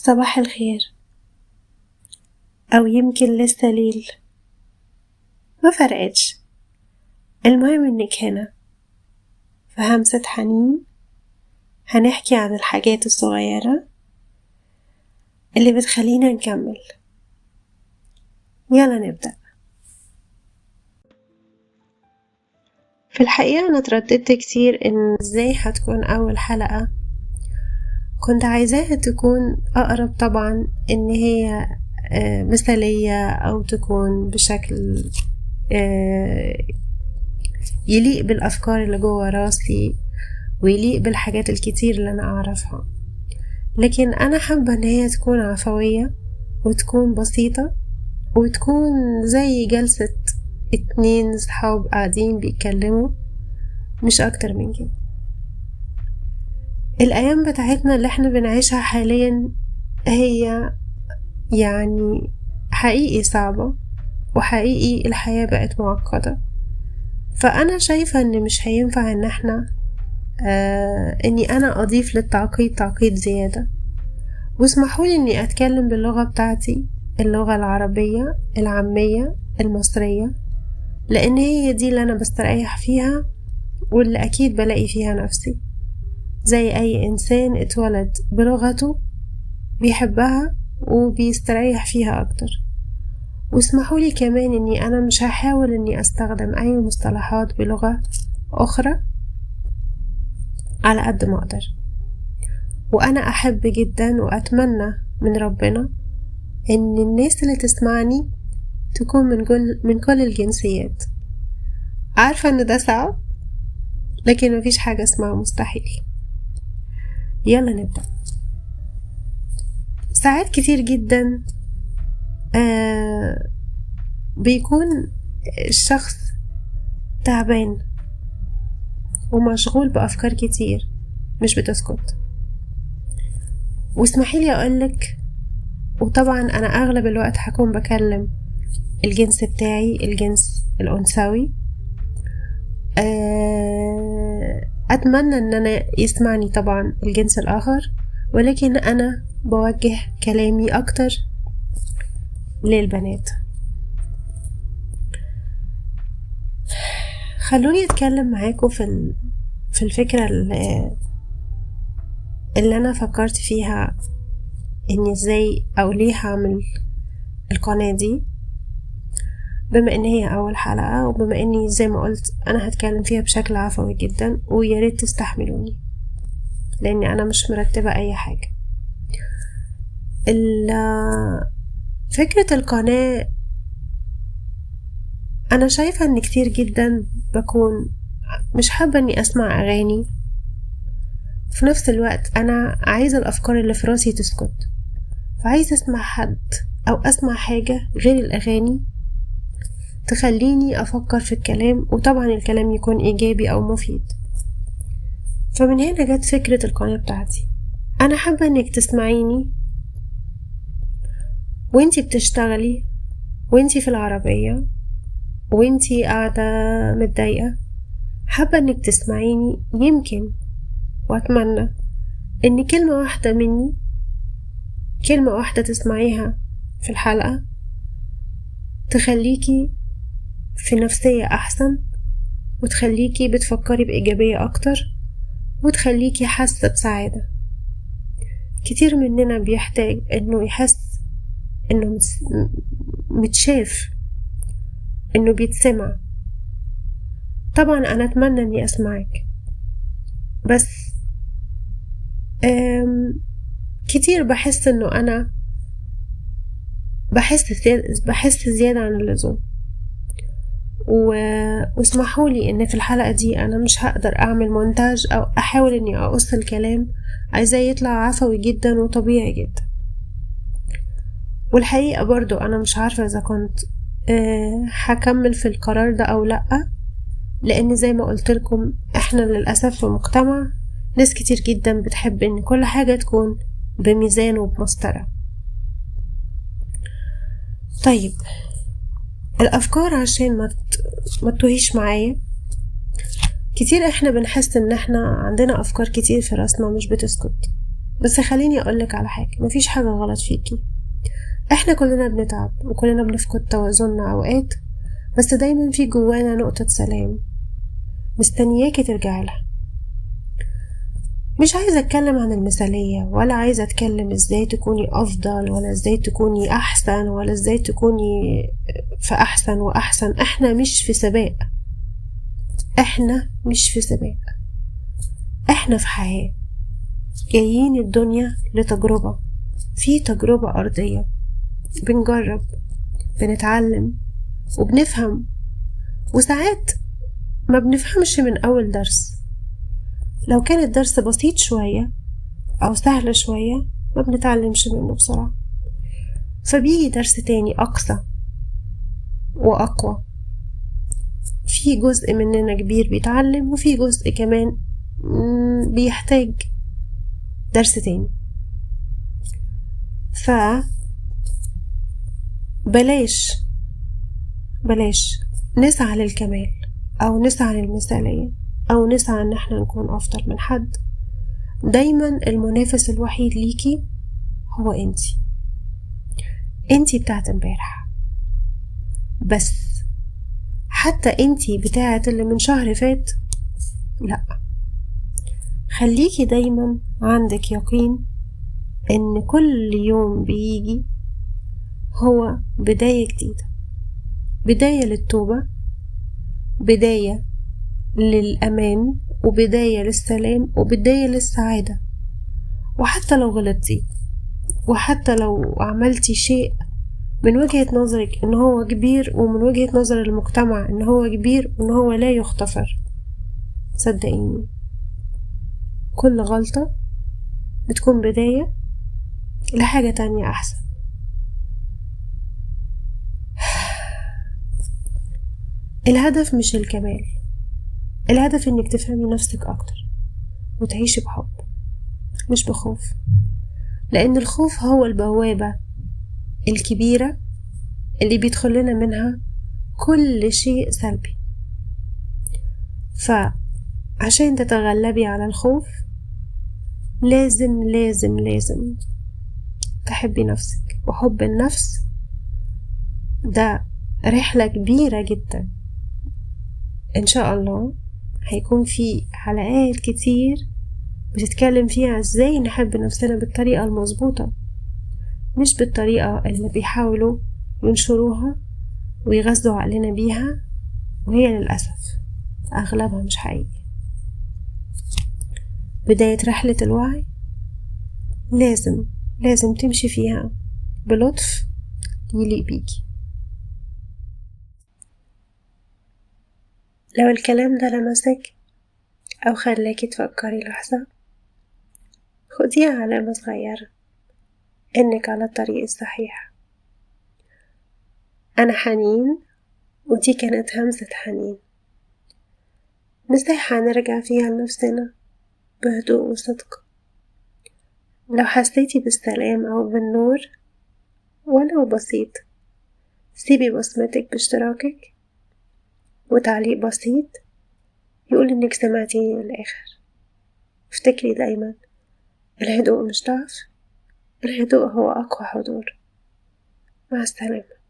صباح الخير، أو يمكن لسه ليل، ما فرقتش. المهم إنك هنا في همسة حنين. هنحكي عن الحاجات الصغيرة اللي بتخلينا نكمل. يلا نبدأ. في الحقيقة أنا ترددت كتير إن إزاي هتكون أول حلقة. كنت عايزاها تكون أقرب طبعا إن هي مثالية أو تكون بشكل يليق بالأفكار اللي جوه راسي ويليق بالحاجات الكتير اللي أنا أعرفها، لكن أنا حابة إن هي تكون عفوية وتكون بسيطة وتكون زي جلسة 2 صحاب قاعدين بيتكلموا، مش أكتر من كده. الأيام بتاعتنا اللي احنا بنعيشها حاليا هي يعني حقيقي صعبة، وحقيقي الحياة بقت معقدة. فأنا شايفة إن مش هينفع إن احنا إني أنا أضيف للتعقيد تعقيد زيادة. واسمحولي إني أتكلم باللغة بتاعتي، اللغة العربية العامية المصرية، لأن هي دي اللي أنا بستريح فيها واللي أكيد بلاقي فيها نفسي، زي أي إنسان اتولد بلغته بيحبها وبيستريح فيها أكتر. واسمحولي كمان إني أنا مش هحاول إني أستخدم أي مصطلحات بلغة أخرى على قد ما أقدر. وأنا أحب جدا وأتمنى من ربنا إن الناس اللي تسمعني تكون من كل الجنسيات. عارفة إن ده صعب، لكن مفيش حاجة اسمها مستحيل. يلا نبدأ. ساعات كتير جدا بيكون الشخص تعبان ومشغول بأفكار كتير مش بتسكت. واسمحيلي أقولك، وطبعا أنا أغلب الوقت هكون بكلم الجنس بتاعي، الجنس الأنثوي. أتمنى أن أنا يسمعني طبعا الجنس الآخر، ولكن أنا بوجه كلامي أكتر للبنات. خلوني أتكلم معاكم في الفكرة اللي أنا فكرت فيها، إني إزاي أو ليه هعمل القناة دي، بما إن هي أول حلقة، وبما إني زي ما قلت أنا هتكلم فيها بشكل عفوي جدا، وياريت تستحملوني لأني أنا مش مرتبة أي حاجة. فكرة القناة، أنا شايفة إن كتير جدا بكون مش حابة إني أسمع أغاني. في نفس الوقت أنا عايزة الأفكار اللي في راسي تسكت، فعايزة أسمع حد أو أسمع حاجة غير الأغاني تخليني أفكر في الكلام، وطبعا الكلام يكون إيجابي أو مفيد. فمن هنا جت فكرة القناة بتاعتي. أنا حابة إنك تسمعيني وإنتي بتشتغلي، وإنتي في العربية، وإنتي قاعدة متضايقة. حابة إنك تسمعيني، يمكن وأتمنى إن كلمة واحدة مني، كلمة واحدة تسمعيها في الحلقة تخليكي في نفسية أحسن، وتخليكي بتفكري بإيجابية أكتر، وتخليكي حاسة بسعادة. كتير مننا بيحتاج إنه يحس إنه متشاف، إنه بيتسمع. طبعا أنا أتمنى إني أسمعك، بس كتير بحس إنه أنا بحس زيادة عن اللزوم. واسمحولي إن في الحلقة دي أنا مش هقدر أعمل مونتاج أو أحاول إني أقص الكلام، عايزاه يطلع عفوي جدا وطبيعي جدا. والحقيقة برضو أنا مش عارفة إذا كنت هكمل في القرار ده أو لأ، لأن زي ما قلت لكم إحنا للأسف في مجتمع ناس كتير جدا بتحب إن كل حاجة تكون بميزان وبمسطرة. طيب، الأفكار عشان ما تتوهيش معايا. كتير إحنا بنحس إن إحنا عندنا أفكار كتير في راسنا مش بتسكت، بس خليني أقولك على حاجة، مفيش حاجة غلط فيكي. احنا كلنا بنتعب وكلنا بنفقد توازننا أوقات، بس دايما في جوانا نقطة سلام مستنياكي ترجعي لها. مش عايزة اتكلم عن المثالية، ولا عايزة اتكلم ازاي تكوني افضل، ولا ازاي تكوني احسن، ولا ازاي تكوني في احسن واحسن. احنا مش في سباق، احنا مش في سباق، احنا في حياة، جايين الدنيا لتجربة، في تجربة ارضية، بنجرب، بنتعلم وبنفهم، وساعات ما بنفهمش من اول درس. لو كان الدرس بسيط شوية أو سهل شوية ما بنتعلمش منه بسرعة، فبيجي درس تاني أقصى وأقوى. في جزء مننا كبير بيتعلم، وفي جزء كمان بيحتاج درس تاني. بلاش نسعى للكمال، أو نسعى للمثالية، أو نسعى إن احنا نكون أفضل من حد. دايما المنافس الوحيد ليكي هو انتي بتاعت امبارح بس. حتى انتي بتاعت اللي من شهر فات لأ. خليكي دايما عندك يقين ان كل يوم بيجي هو بداية جديدة، بداية للتوبة، بداية للأمان، وبداية للسلام، وبداية للسعادة. وحتى لو غلطتي، وحتى لو عملتي شيء من وجهة نظرك ان هو كبير، ومن وجهة نظر المجتمع ان هو كبير وان هو لا يغتفر، صدقيني كل غلطة بتكون بداية لحاجة تانية أحسن. الهدف مش الكمال، الهدف انك تفهمي نفسك أكتر وتعيشي بحب مش بخوف، لأن الخوف هو البوابة الكبيرة اللي بيدخل لنا منها كل شيء سلبي. فعشان تتغلبي على الخوف لازم لازم لازم تحبي نفسك. وحب النفس ده رحلة كبيرة جدا، إن شاء الله هيكون في حلقات كتير بتتكلم فيها ازاي نحب نفسنا بالطريقة المظبوطة، مش بالطريقة اللي بيحاولوا ينشروها ويغذوا عقلنا بيها، وهي للأسف أغلبها مش حقيقي. بداية رحلة الوعي لازم تمشي فيها بلطف يليق بيكي. لو الكلام ده لمسك أو خلاكي تفكري لحظة، خديها علامة صغيرة إنك على الطريق الصحيح. أنا حنين، ودي كانت همسة حنين، مساحة نرجع فيها لنفسنا بهدوء وصدق. لو حسيتي بالسلام أو بالنور ولو بسيط، سيبي بصمتك باشتراكك وتعليق بسيط يقول إنك سمعتيني للآخر. افتكري دايما الهدوء مش ضعف، الهدوء هو أقوى حضور. مع السلامة.